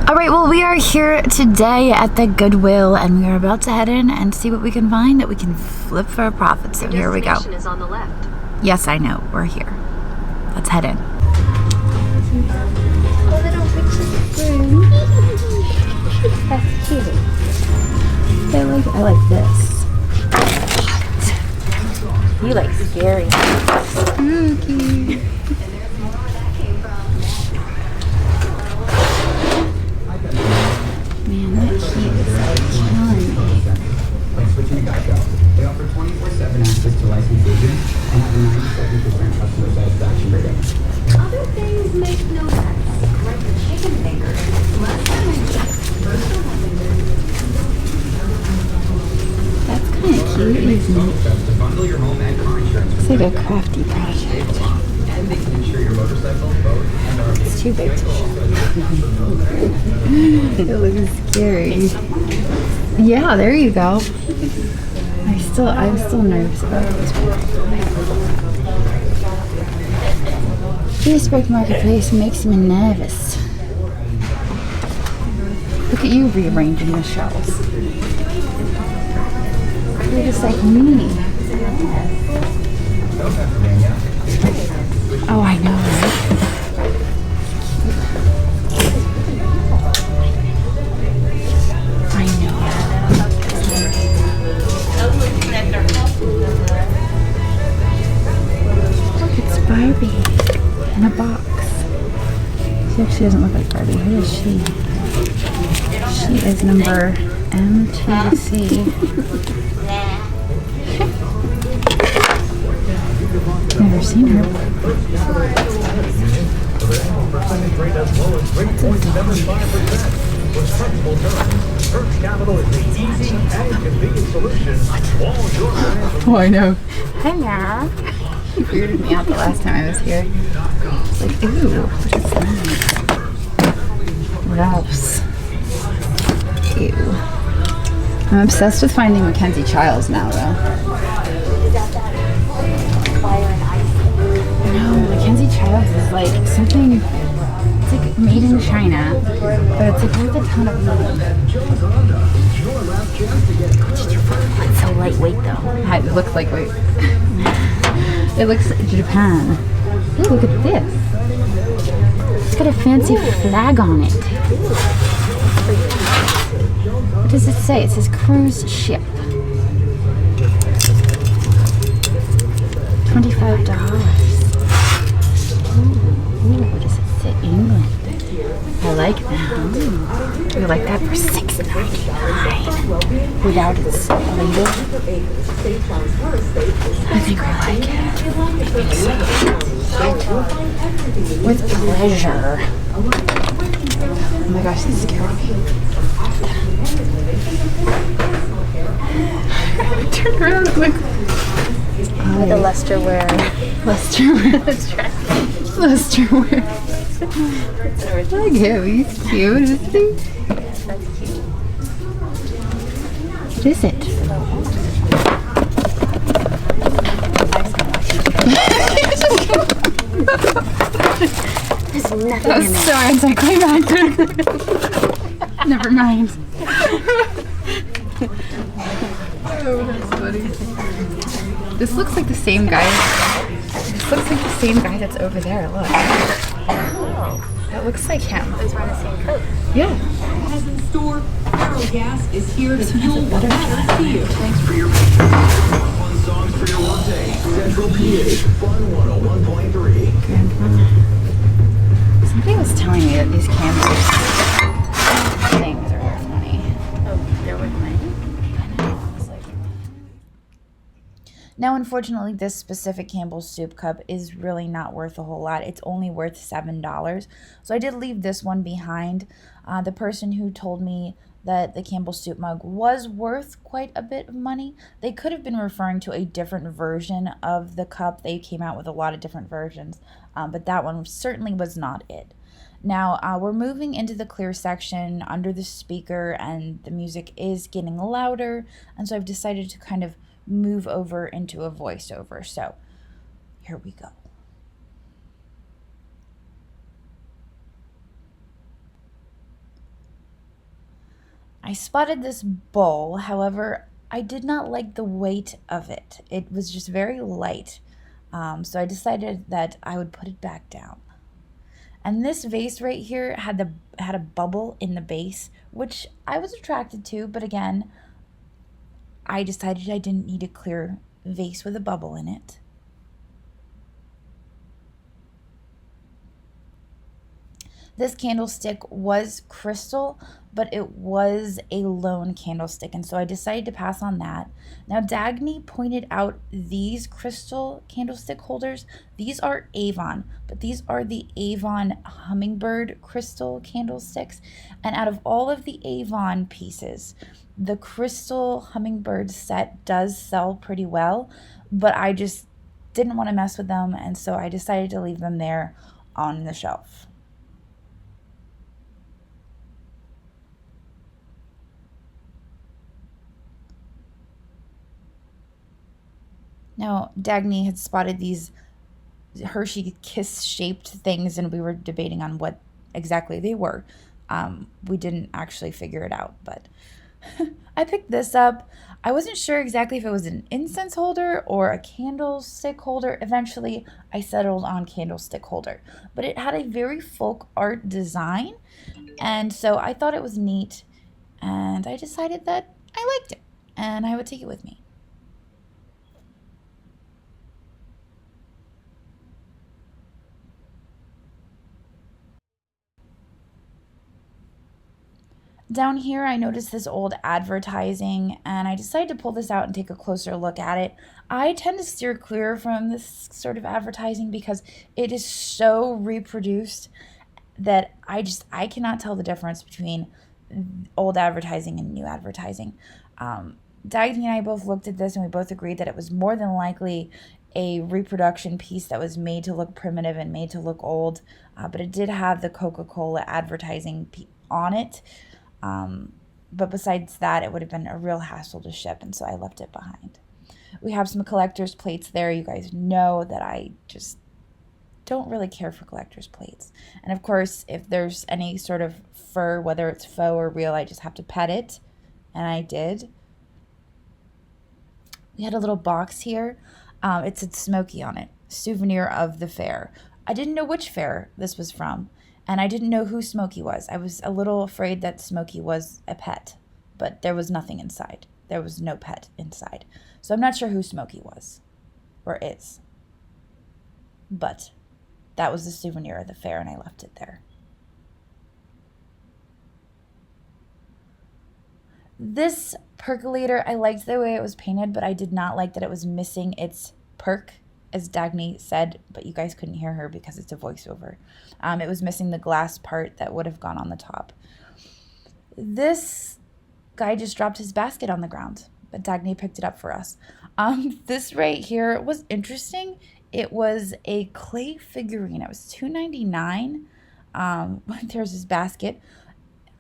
All right, well, we are here today at the Goodwill, and we are about to head in and see what we can find that we can flip for a profit. So here we go. Destination is on the left. Yes, I know. We're here. Let's head in. A little witch's broom. That's cute. I like this. You like scary. Spooky. Man, that key is killing me. Switching to Geico. They offer 24/7 access to licensed agents and have a 97% customer satisfaction rating. Other things make no sense, like the chicken fingers. Last time I checked, virtual That's kind of cute, isn't it? To bundle your home and car insurance. It's like a crafty project. And they can insure your motorcycle, boat, and RV. It's too big to show. It looks scary. Yeah, there you go. I'm still nervous about this one. Facebook Marketplace makes me nervous. Look at you rearranging the shelves. You're just like me. Oh, I know, right? I know. Look, it's Barbie in a box. She actually doesn't look like Barbie. Who is she? She is number M2C. Never seen her. Oh, I know. Hello. She weirded me out the last time I was here. It's like, ooh, what is that? Ralph's. Ew. I'm obsessed with finding Mackenzie Childs now, though. No, Mackenzie Childs is like something. It's like made in China, but it's like worth a ton of money. It's so lightweight, though. It looks lightweight. It looks Japan. Ooh, look at this. It's got a fancy flag on it. What does it say? It says cruise ship. $25. Ooh, what does it say? England. I like that. Ooh. I like that for $6.99 without its label. I think I like it. With pleasure. Oh my gosh, this scared me. Turn around and look. With a Lester wear. Lester wear. Look at him, he's cute, isn't he? That's cute. What is it? There's nothing That was in so anticlimactic. Never mind. Oh, that's funny. This looks like the same guy. This looks like the same guy that's over there. Look. Oh, That looks like him. he's wearing the same coat. Yeah. As in store, Arrow Gas is here to This one has a fuel better what matters to you. Thanks for your fun songs for your workday. Central PA Fun 101.3. Grandma. Somebody was telling me that these candles things are worth money. Oh, they're worth money? I know. I was like. Now, unfortunately, this specific Campbell's soup cup is really not worth a whole lot. It's only worth $7. So I did leave this one behind. The person who told me that the Campbell's soup mug was worth quite a bit of money, they could have been referring to a different version of the cup. They came out with a lot of different versions, but that one certainly was not it. Now, we're moving into the clear section under the speaker, and the music is getting louder, and so I've decided to kind of move over into a voiceover. So here we go. I spotted this bowl, however, I did not like the weight of it. It was just very light. So I decided that I would put it back down. And this vase right here had a bubble in the base, which I was attracted to, but again, I decided I didn't need a clear vase with a bubble in it. This candlestick was crystal, but it was a lone candlestick, and so I decided to pass on that. Now, Dagny pointed out these crystal candlestick holders. These are Avon, but these are the Avon Hummingbird crystal candlesticks. And out of all of the Avon pieces, the crystal Hummingbird set does sell pretty well, but I just didn't want to mess with them, and so I decided to leave them there on the shelf. Now, Dagny had spotted these Hershey Kiss shaped things, and we were debating on what exactly they were. We didn't actually figure it out, but I picked this up. I wasn't sure exactly if it was an incense holder or a candlestick holder. Eventually, I settled on candlestick holder, but it had a very folk art design, and so I thought it was neat, and I decided that I liked it, and I would take it with me. Down here, I noticed this old advertising, and I decided to pull this out and take a closer look at it. I tend to steer clear from this sort of advertising because it is so reproduced that I cannot tell the difference between old advertising and new advertising. Dagny and I both looked at this, and we both agreed that it was more than likely a reproduction piece that was made to look primitive and made to look old, but it did have the Coca-Cola advertising on it. But besides that, it would have been a real hassle to ship, and so I left it behind. We have some collector's plates there. You guys know that I just don't really care for collector's plates. And of course, if there's any sort of fur, whether it's faux or real, I just have to pet it, and I did. We had a little box here. It said Smokey on it, souvenir of the fair. I didn't know which fair this was from. And I didn't know who Smokey was. I was a little afraid that Smokey was a pet, but there was nothing inside. There was no pet inside. So I'm not sure who Smokey was or is. But that was the souvenir of the fair, and I left it there. This percolator, I liked the way it was painted, but I did not like that it was missing its perk, as Dagny said, but you guys couldn't hear her because it's a voiceover. It was missing the glass part that would have gone on the top. This guy just dropped his basket on the ground, but Dagny picked it up for us. This right here was interesting. It was a clay figurine. It was $2.99. There's his basket.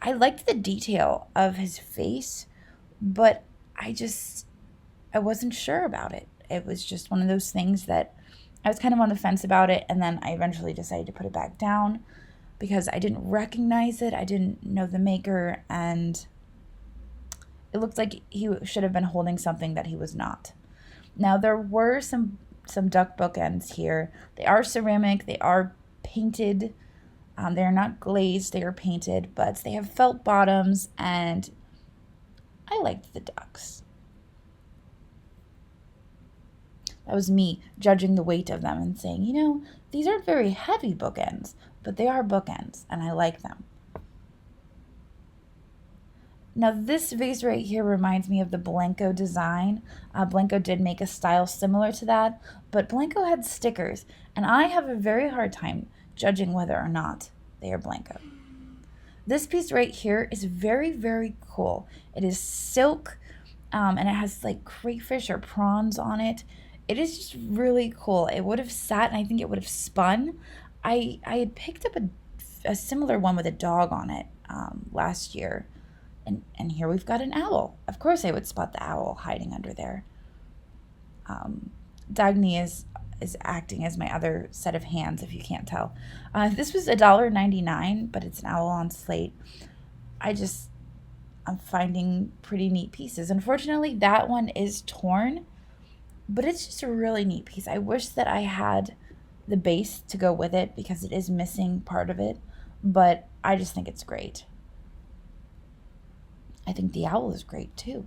I liked the detail of his face, but I wasn't sure about it. It was just one of those things that I was kind of on the fence about it, and then I eventually decided to put it back down because I didn't recognize it. I didn't know the maker, and it looked like he should have been holding something that he was not. Now, there were some duck bookends here. They are ceramic. They are painted. They are not glazed. They are painted, but they have felt bottoms, and I liked the ducks. That was me judging the weight of them and saying, these aren't very heavy bookends, but they are bookends, and I like them. Now, this vase right here reminds me of the Blanco design. Blanco did make a style similar to that, but Blanco had stickers, and I have a very hard time judging whether or not they are Blanco. This piece right here is very, very cool. It is silk, and it has like crayfish or prawns on it. It is just really cool. It would have sat, and I think it would have spun. I had picked up a similar one with a dog on it last year. And here we've got an owl. Of course I would spot the owl hiding under there. Dagny is acting as my other set of hands, if you can't tell. This was $1.99, but it's an owl on slate. I I'm finding pretty neat pieces. Unfortunately, that one is torn, but it's just a really neat piece. I wish that I had the base to go with it because it is missing part of it, but I just think it's great. I think the owl is great too.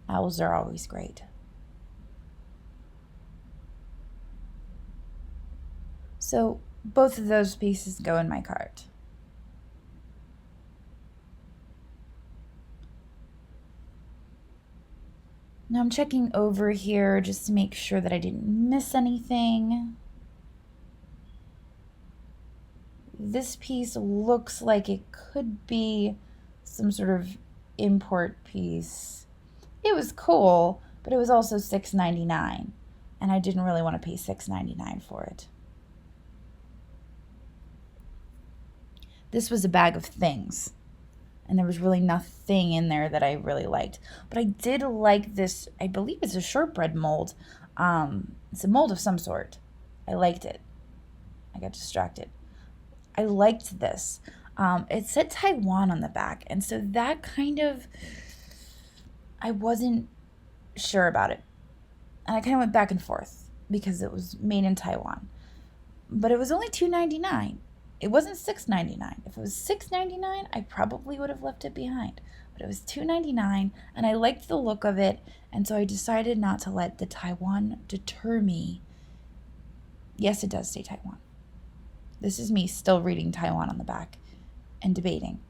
Owls are always great. So both of those pieces go in my cart. Now I'm checking over here just to make sure that I didn't miss anything. This piece looks like it could be some sort of import piece. It was cool, but it was also $6.99, and I didn't really want to pay $6.99 for it. This was a bag of things, and there was really nothing in there that I really liked. But I did like this, I believe it's a shortbread mold. It's a mold of some sort. I liked it. I got distracted. I liked this. It said Taiwan on the back, and so that kind of, I wasn't sure about it. And I kind of went back and forth because it was made in Taiwan. But it was only $2.99. It wasn't $6.99. If it was $6.99, I probably would have left it behind. But it was $2.99, and I liked the look of it, and so I decided not to let the Taiwan deter me. Yes, it does say Taiwan. This is me still reading Taiwan on the back and debating.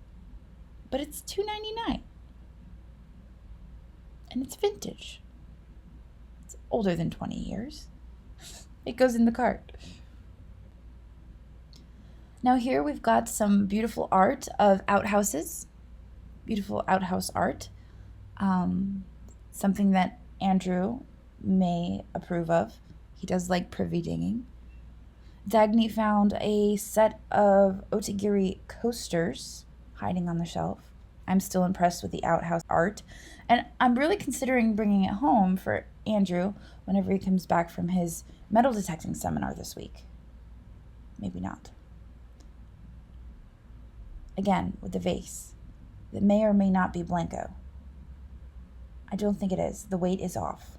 But it's $2.99. And it's vintage. It's older than 20 years. It goes in the cart. Now here we've got some beautiful art of outhouses. Beautiful outhouse art. Something that Andrew may approve of. He does like privy digging. Dagny found a set of Otagiri coasters hiding on the shelf. I'm still impressed with the outhouse art. And I'm really considering bringing it home for Andrew whenever he comes back from his metal detecting seminar this week. Maybe not. Again, with the vase. That may or may not be Blanco. I don't think it is. The weight is off.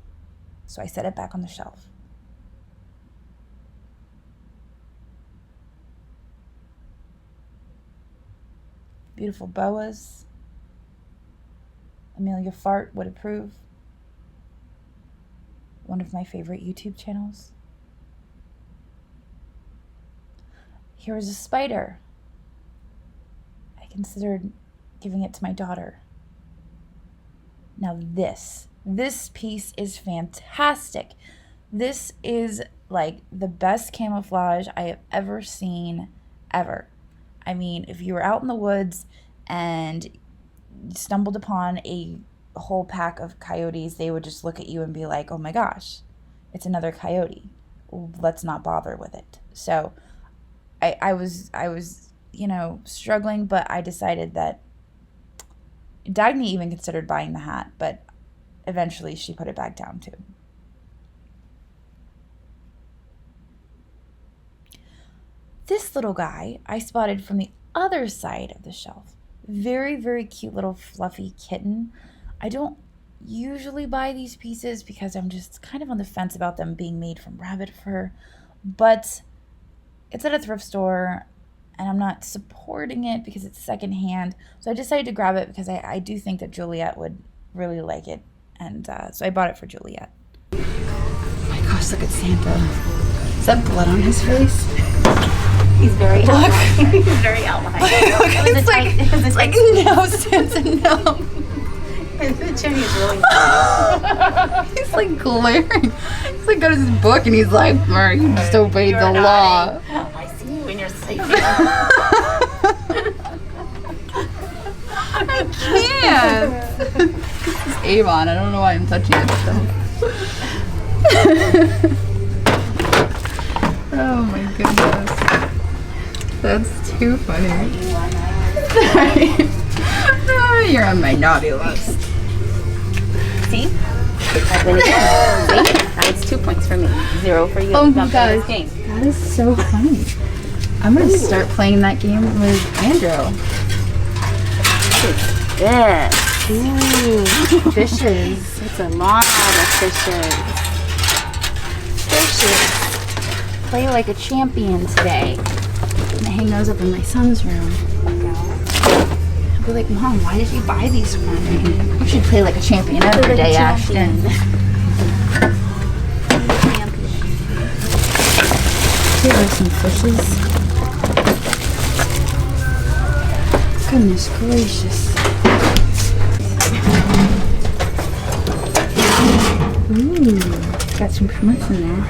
So I set it back on the shelf. Beautiful boas. Amelia Fart would approve. One of my favorite YouTube channels. Here is a spider. I considered giving it to my daughter. Now this piece is fantastic. This is like the best camouflage I have ever seen, ever. I mean, if you were out in the woods and stumbled upon a whole pack of coyotes, they would just look at you and be like, oh my gosh, it's another coyote. Let's not bother with it. So I was, struggling, but I decided that Dagny even considered buying the hat, but eventually she put it back down too. This little guy I spotted from the other side of the shelf. Very, very cute little fluffy kitten. I don't usually buy these pieces because I'm just kind of on the fence about them being made from rabbit fur, but it's at a thrift store and I'm not supporting it because it's secondhand. So I decided to grab it because I do think that Juliet would really like it. And so I bought it for Juliet. Oh my gosh, look at Santa. Is that blood on his face? He's very outlined. He's very outlined. It's like, no, Santa, no. The chimney's really He's like glaring. He's like got his book and he's like, you just obeyed the law. I see you when you're sleeping. I can't. This is Avon. I don't know why I'm touching it still. Oh my goodness. That's too funny. Sorry. Oh, you're on my naughty list. See? I win again. See? Now it's 2 points for me. 0 for you. Oh my Not for gosh. this game. That is so funny. I'm going to start playing that game with Andrew. this? Ooh, fishes. It's a lot of fishes. Fishes. Play like a champion today. I'm gonna hang those up in my son's room. I'll be like, Mom, why did you buy these for me? You should play like a champion every day, Ashton. Here are some fishes. Goodness gracious. Ooh, got some shrimps in there.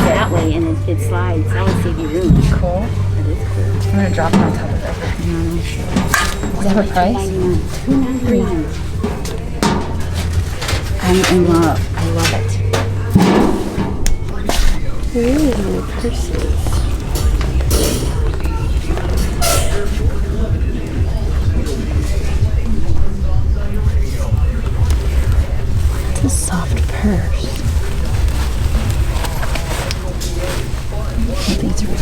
That way, and it slides. That would save you room. Cool. That is cool. I'm gonna drop it on top of it. Does that have a price? $2.99. I'm in love. I love it. Ooh, purses. It's a soft purse. I think it's real.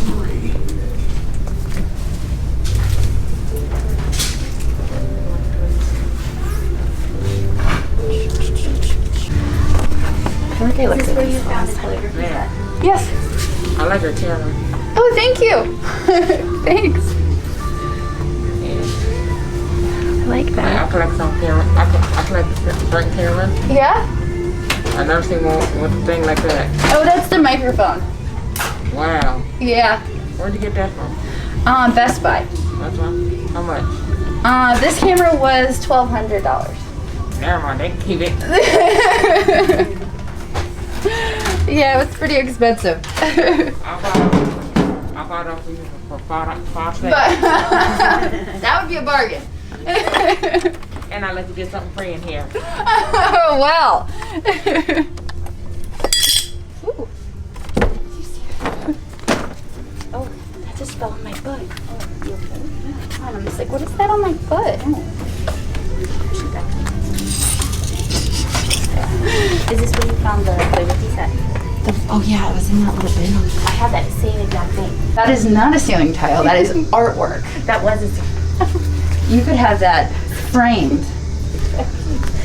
Okay, look at this. Yes. I like her camera. Oh, thank you. Thanks. I like I that. collect some camera. I collect certain cameras. Yeah? I never seen one with a thing like that. Oh, that's the microphone. Wow. Yeah. Where'd you get that from? Best Buy. That's one. How much? This camera was $1,200. Never mind. They can keep it. Yeah, it's pretty expensive. I bought it for you for five cents. That would be a bargain. And I let you get something free in here. Oh, well. Ooh. Oh, that just fell on my foot. Oh, you okay? I'm just like, what is that on my foot? Is this where you found the flavor set? Oh, yeah, it was in that little bin. I have that same exact thing. That is not a ceiling tile. That is artwork. That was a You could have that framed.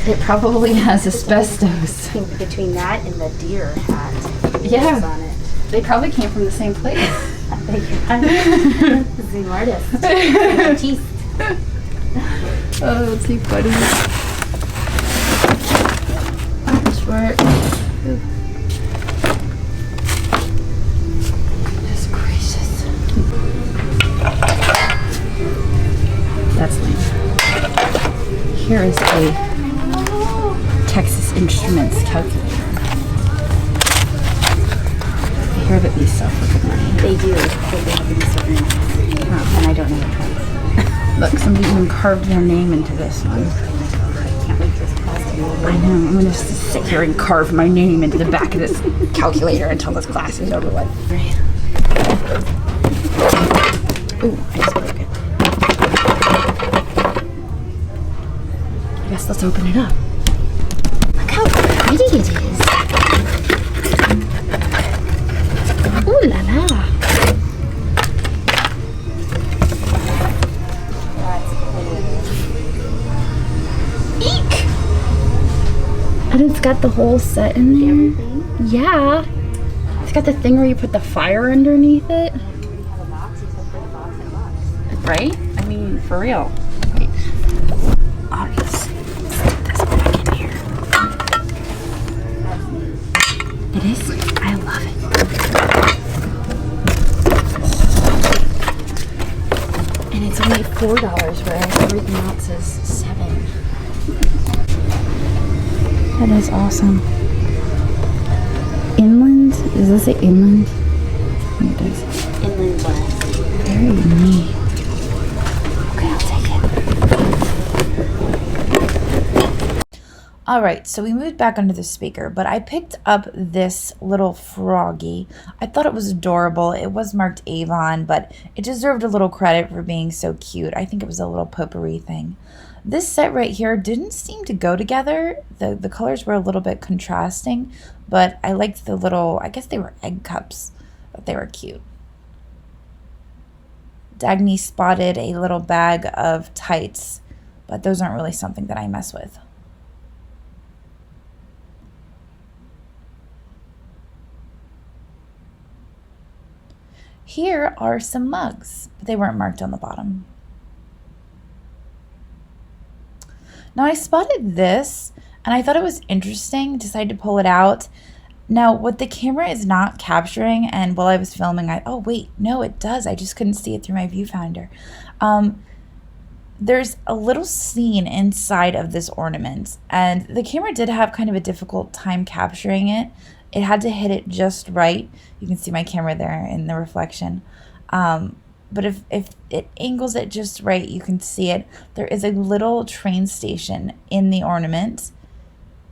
It probably has asbestos. between that and the deer hat. Yeah. On it. They probably came from the same place. I think the same artist. Artiste. Oh, that's too funny. Short. Goodness gracious. That's lame. Here is a Texas Instruments calculator. I hear that these sell for good money. They do. They have to be certain. And I don't know which ones. Look, somebody even carved their name into this one. Can't wait for this class to be over. I know, I'm gonna just sit here and carve my name into the back of this calculator until this class is over with. Ooh, I just broke it. I guess let's open it up. Look how pretty it is. Ooh la la. Eek! And it's got the whole set in there. Yeah. It's got the thing where you put the fire underneath it. Right? I mean, for real. Wait. I'll just stick this back in here. It is? I love it. And it's only $4, whereas everything else is $7. That is awesome. Inland? Does this say inland? I think it does. Inland West. Very neat. Okay, I'll take it. Alright, so we moved back under the speaker, but I picked up this little froggy. I thought it was adorable. It was marked Avon, but it deserved a little credit for being so cute. I think it was a little potpourri thing. This set right here didn't seem to go together. The colors were a little bit contrasting, but I liked the little, I guess they were egg cups, but they were cute. Dagny spotted a little bag of tights but those aren't really something that I mess with. Here are some mugs, but they weren't marked on the bottom. Now I spotted this and I thought it was interesting, decided to pull it out. Now what the camera is not capturing, and while I was filming, oh wait, no it does, I just couldn't see it through my viewfinder. There's a little scene inside of this ornament, and the camera did have kind of a difficult time capturing it. It had to hit it just right. You can see my camera there in the reflection. But if it angles it just right, you can see it. There is a little train station in the ornament.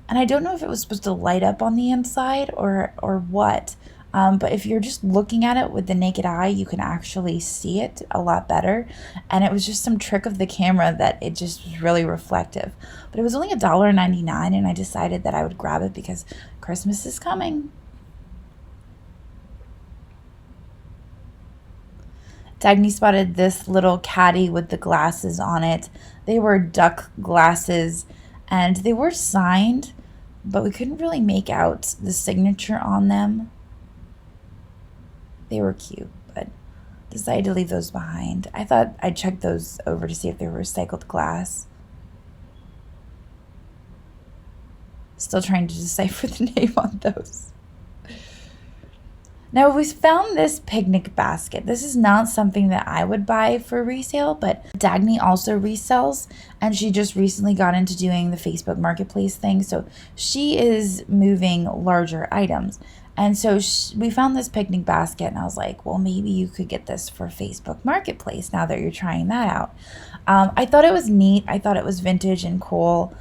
And I don't know if it was supposed to light up on the inside or what. But if you're just looking at it with the naked eye, you can actually see it a lot better. And it was just some trick of the camera that it just was really reflective. But it was only $1.99, and I decided that I would grab it because Christmas is coming. Dagny spotted this little caddy with the glasses on it. They were duck glasses, and they were signed, but we couldn't really make out the signature on them. They were cute, but decided to leave those behind. I thought I'd check those over to see if they were recycled glass. Still trying to decipher the name on those. Now we found this picnic basket. This is not something that I would buy for resale, but Dagny also resells, and she just recently got into doing the Facebook Marketplace thing. So she is moving larger items. And so we found this picnic basket, and I was like, well, maybe you could get this for Facebook Marketplace now that you're trying that out. I thought it was neat. I thought it was vintage and cool.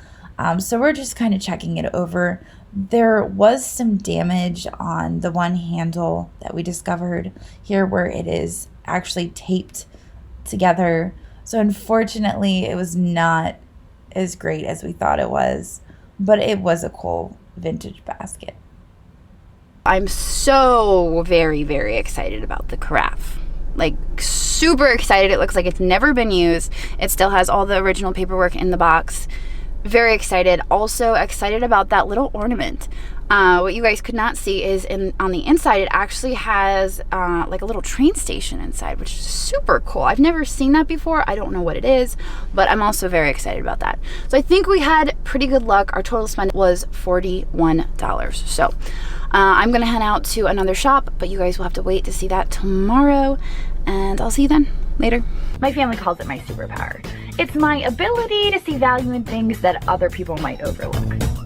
So we're just kind of checking it over. There was some damage on the one handle that we discovered here where it is actually taped together. So unfortunately, it was not as great as we thought it was, but it was a cool vintage basket. I'm so very, very excited about the carafe. Like, super excited. It looks like it's never been used. It still has all the original paperwork in the box. Very excited. Also excited about that little ornament. What you guys could not see is on the inside, it actually has like a little train station inside, which is super cool. I've never seen that before. I don't know what it is, but I'm also very excited about that. So I think we had pretty good luck. Our total spend was $41. So I'm going to head out to another shop, but you guys will have to wait to see that tomorrow, and I'll see you then. Later. My family calls it my superpower. It's my ability to see value in things that other people might overlook.